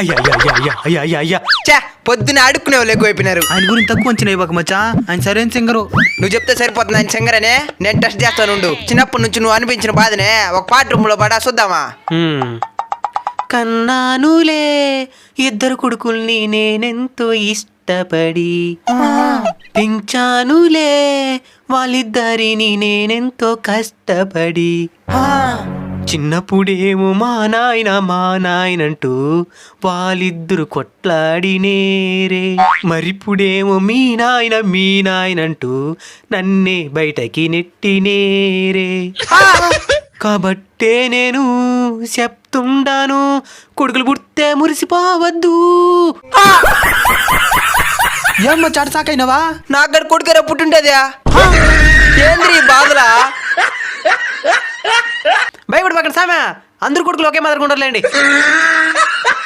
అయ్యా అయ్యా అయ్యా అయ్యా అయ్యా అయ్యా అయ్యా చా పొద్దున ఆడుకునే వాళ్ళు ఎక్కువైపోయినారు. ఆయన గురించి తక్కువ అంచనా ఇవ్వక మచ్చా, ఆయన సరైన సింగరు. నువ్వు చెప్తే సరిపోతుంది ఆయన సింగరనే. నేను టెస్ట్ చేస్తానుండు. చిన్నప్పటి నుంచి నువ్వు అనిపించిన బాధనే ఒక పాట రూమ్లో పడా చూద్దామా? కన్నానులే ఇద్దరు కొడుకుల్ని నేనెంతో ఇష్టపడి, పెంచానులే వాళ్ళిద్దరిని నేనెంతో కష్టపడి. చిన్నప్పుడేమో మా నాయనంటూ వాళ్ళిద్దరు కొట్లాడినేరే, మరిప్పుడేమో మీ నాయనంటూ నన్నే బయటకి నెట్టినేరే. కాబట్టే నేను చెప్తుండాను, కొడుకులు పుడితే మురిసిపోవద్దు. ఏమ్మా చాట సాకైనవా? నాకు కొడుకరా పుట్టుంటేదా? ఏంద్రీ బాధలా? భయపడి పక్కన సామె, అందరు కొడుకులు ఒకే మాదిరిగా ఉండర్లేండి.